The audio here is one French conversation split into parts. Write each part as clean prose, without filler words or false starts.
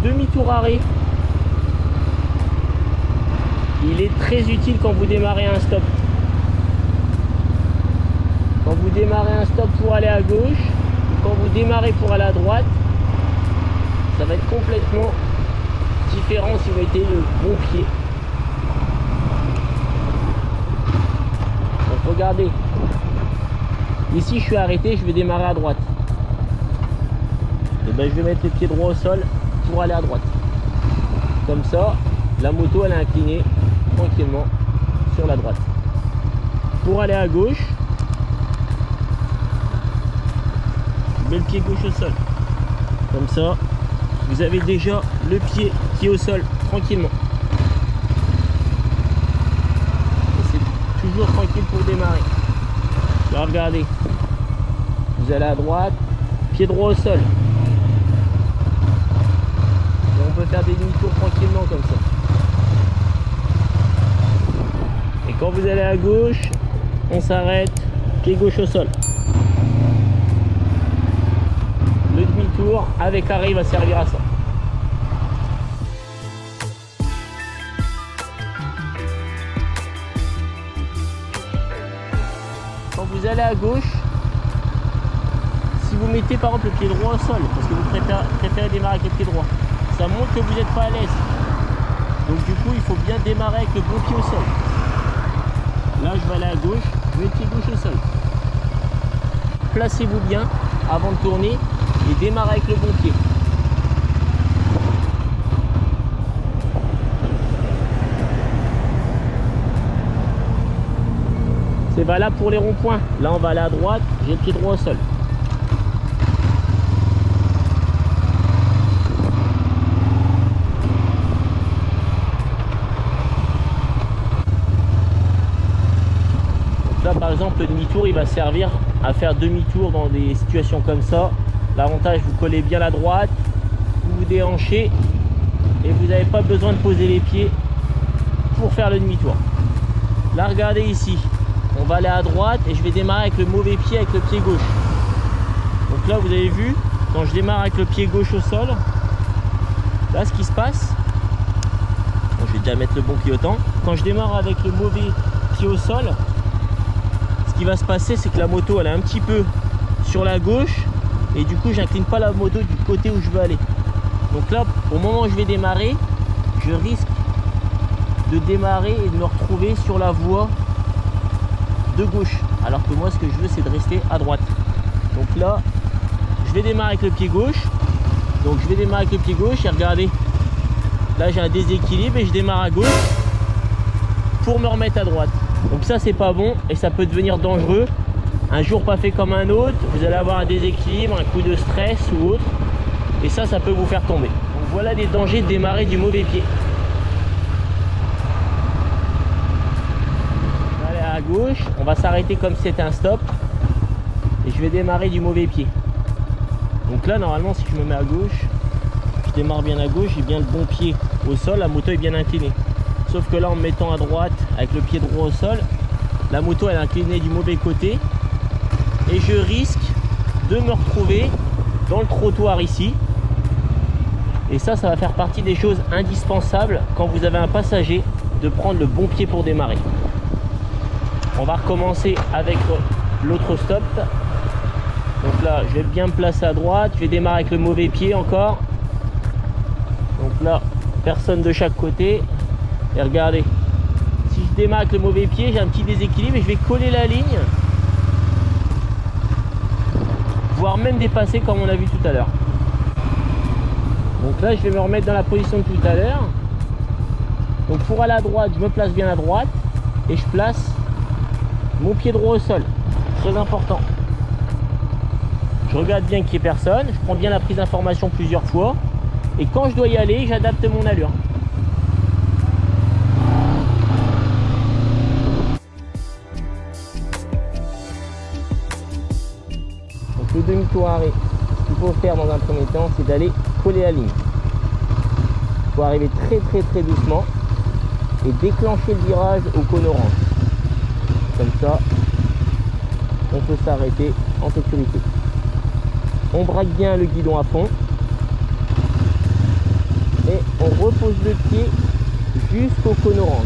demi-tour arrêt, il est très utile quand vous démarrez un stop. Quand vous démarrez un stop pour aller à gauche, ou quand vous démarrez pour aller à droite, ça va être complètement différent si vous mettez le bon pied. Donc regardez, ici je suis arrêté, je vais démarrer à droite. Et ben je vais mettre le pied droit au sol pour aller à droite. Comme ça, la moto elle est inclinée tranquillement sur la droite. Pour aller à gauche, je mets le pied gauche au sol. Comme ça, vous avez déjà le pied qui est au sol tranquillement. C'est toujours tranquille pour démarrer. Alors regardez, vous allez à droite, pied droit au sol. Et on peut faire des demi-tours tranquillement comme ça. Et quand vous allez à gauche, on s'arrête, pied gauche au sol. Le demi-tour avec arrêt va servir à ça. Quand vous allez à gauche, si vous mettez par exemple le pied droit au sol, parce que vous préférez démarrer avec le pied droit, ça montre que vous n'êtes pas à l'aise. Donc du coup, il faut bien démarrer avec le bon pied au sol. Là, je vais aller à gauche, je mets le pied gauche au sol. Placez-vous bien avant de tourner et démarrer avec le bon pied. C'est valable pour les ronds-points. Là, on va aller à droite, j'ai le pied droit au sol. Donc là, par exemple, le demi-tour, il va servir à faire demi-tour dans des situations comme ça. L'avantage, vous collez bien la droite, vous vous déhanchez et vous n'avez pas besoin de poser les pieds pour faire le demi-tour. Là, regardez ici, on va aller à droite et je vais démarrer avec le mauvais pied, avec le pied gauche. Donc là, vous avez vu, quand je démarre avec le pied gauche au sol, là, ce qui se passe, bon, je vais déjà mettre le bon clignotant. Quand je démarre avec le mauvais pied au sol, ce qui va se passer, c'est que la moto, elle est un petit peu sur la gauche. Et du coup, j'incline pas la moto du côté où je veux aller. Donc là, au moment où je vais démarrer, je risque de démarrer et de me retrouver sur la voie de gauche. Alors que moi, ce que je veux, c'est de rester à droite. Donc là, je vais démarrer avec le pied gauche. Donc je vais démarrer avec le pied gauche et regardez. Là, j'ai un déséquilibre et je démarre à gauche pour me remettre à droite. Donc ça, c'est pas bon et ça peut devenir dangereux. Un jour pas fait comme un autre, vous allez avoir un déséquilibre, un coup de stress ou autre. Et ça peut vous faire tomber. Donc voilà les dangers de démarrer du mauvais pied. On va aller à gauche, on va s'arrêter comme si c'était un stop. Et je vais démarrer du mauvais pied. Donc là, normalement, si je me mets à gauche, je démarre bien à gauche, j'ai bien le bon pied au sol, la moto est bien inclinée. Sauf que là, en me mettant à droite, avec le pied droit au sol, la moto elle est inclinée du mauvais côté. Et je risque de me retrouver dans le trottoir ici. Et ça va faire partie des choses indispensables quand vous avez un passager, de prendre le bon pied pour démarrer. On va recommencer avec l'autre stop. Donc là, je vais bien me placer à droite. Je vais démarrer avec le mauvais pied encore. Donc là, personne de chaque côté. Et regardez, si je démarre avec le mauvais pied, j'ai un petit déséquilibre et je vais coller la ligne. Voire même dépasser comme on a vu tout à l'heure. Donc là, je vais me remettre dans la position de tout à l'heure. Donc pour aller à droite, je me place bien à droite et je place mon pied droit au sol. Très important. Je regarde bien qu'il n'y ait personne. Je prends bien la prise d'information plusieurs fois. Et quand je dois y aller, j'adapte mon allure. Donc le demi-tour arrêt, ce qu'il faut faire dans un premier temps, c'est d'aller coller la ligne. Il faut arriver très doucement et déclencher le virage au cône orange. Comme ça, on peut s'arrêter en sécurité. On braque bien le guidon à fond. et on repose le pied jusqu'au cône orange.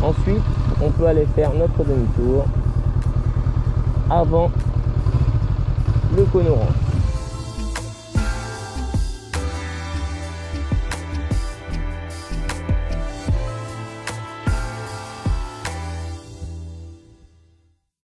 Ensuite, on peut aller faire notre demi-tour avant le cône orange.